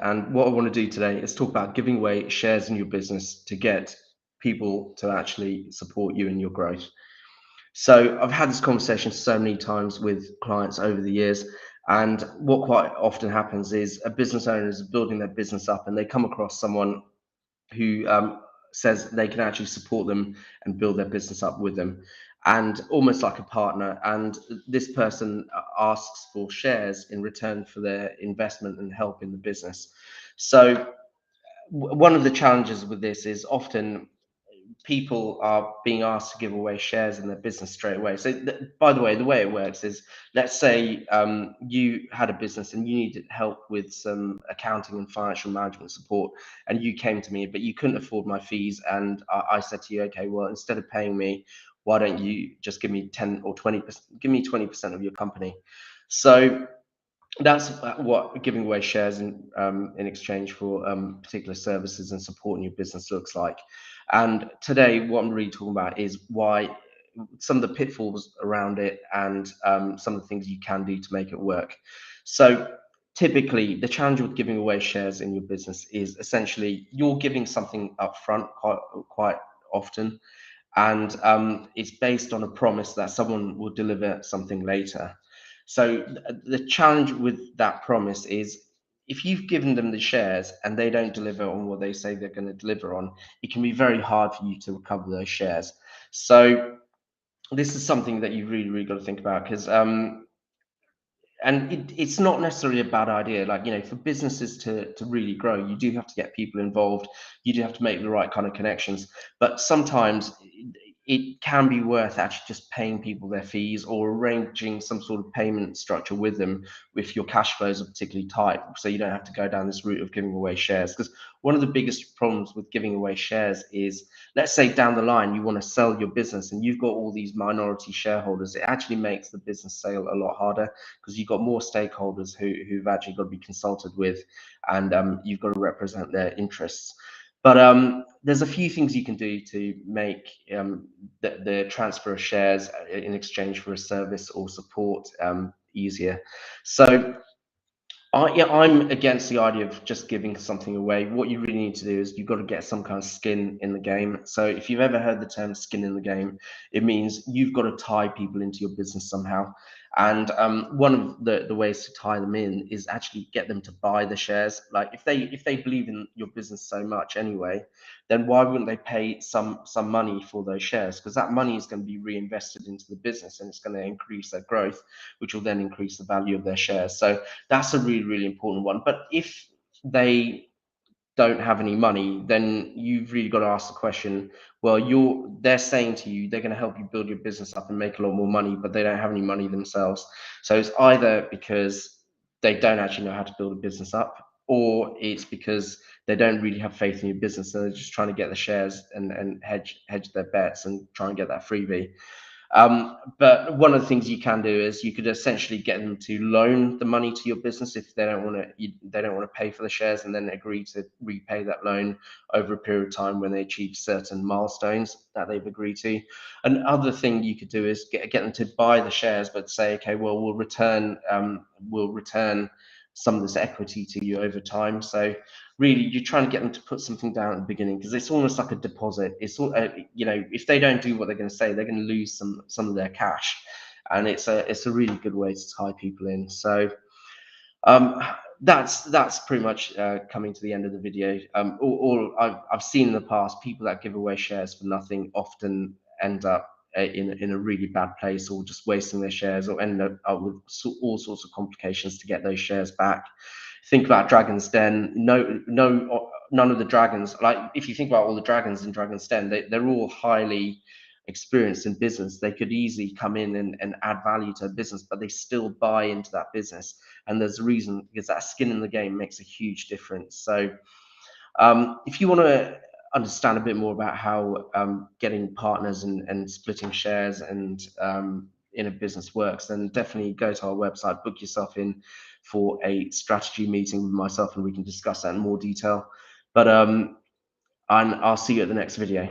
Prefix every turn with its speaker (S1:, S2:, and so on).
S1: And what I want to do today is talk about giving away shares in your business to get people to actually support you in your growth. So I've had this conversation so many times with clients over the years. And what quite often happens is a business owner is building their business up and they come across someone who says they can actually support them and build their business up with them, and almost like a partner. And this person asks for shares in return for their investment and help in the business. So one of the challenges with this is often people are being asked to give away shares in their business straight away. So, by the way, the way it works is, let's say you had a business and you needed help with some accounting and financial management support, and you came to me, but you couldn't afford my fees, and I said to you, okay, well, instead of paying me, why don't you just give me 10 or 20%, give me 20% of your company? So that's what giving away shares in exchange for particular services and support in your business looks like. And today, what I'm really talking about is why some of the pitfalls around it, and some of the things you can do to make it work. So typically, the challenge with giving away shares in your business is essentially you're giving something up front quite often, and it's based on a promise that someone will deliver something later. So the challenge with that promise is, if you've given them the shares and they don't deliver on what they say they're going to deliver on, it can be very hard for you to recover those shares. So this is something that you really got to think about, because and it's not necessarily a bad idea. Like, for businesses to really grow, you do have to get people involved, you do have to make the right kind of connections, but sometimes it can be worth actually just paying people their fees, or arranging some sort of payment structure with them if your cash flows are particularly tight, so you don't have to go down this route of giving away shares. Because one of the biggest problems with giving away shares is, let's say down the line you want to sell your business and you've got all these minority shareholders, it actually makes the business sale a lot harder, because you've got more stakeholders who've actually got to be consulted with, and you've got to represent their interests. But there's a few things you can do to make the transfer of shares in exchange for a service or support easier. So I'm against the idea of just giving something away. What you really need to do is you've got to get some kind of skin in the game. So if you've ever heard the term skin in the game, it means you've got to tie people into your business somehow. And one of the ways to tie them in is actually get them to buy the shares. Like, if they believe in your business so much anyway, then why wouldn't they pay some money for those shares? Because that money is going to be reinvested into the business, and it's going to increase their growth, which will then increase the value of their shares. So that's a really important one. But if they don't have any money, then you've really got to ask the question, well, they're saying to you they're going to help you build your business up and make a lot more money, but they don't have any money themselves. So it's either because they don't actually know how to build a business up, or it's because they don't really have faith in your business, and they're just trying to get the shares and hedge their bets and try and get that freebie. But one of the things you can do is you could essentially get them to loan the money to your business if they don't want to pay for the shares, and then agree to repay that loan over a period of time when they achieve certain milestones that they've agreed to. Another thing you could do is get them to buy the shares, but say, okay, well, we'll return some of this equity to you over time. So really, you're trying to get them to put something down at the beginning, because it's almost like a deposit. It's all, if they don't do what they're going to say, they're going to lose some of their cash, and it's a really good way to tie people in. So um, that's pretty much coming to the end of the video. All I've seen in the past, people that give away shares for nothing often end up in a really bad place, or just wasting their shares, or end up with all sorts of complications to get those shares back. Think about Dragon's Den. No, none of the dragons, like, if you think about all the dragons in Dragon's Den, they're all highly experienced in business. They could easily come in and add value to a business, but they still buy into that business. And there's a reason, because that skin in the game makes a huge difference. So if you want to understand a bit more about how getting partners and splitting shares and in a business works, then definitely go to our website, book yourself in for a strategy meeting with myself, and we can discuss that in more detail. But and I'll see you at the next video.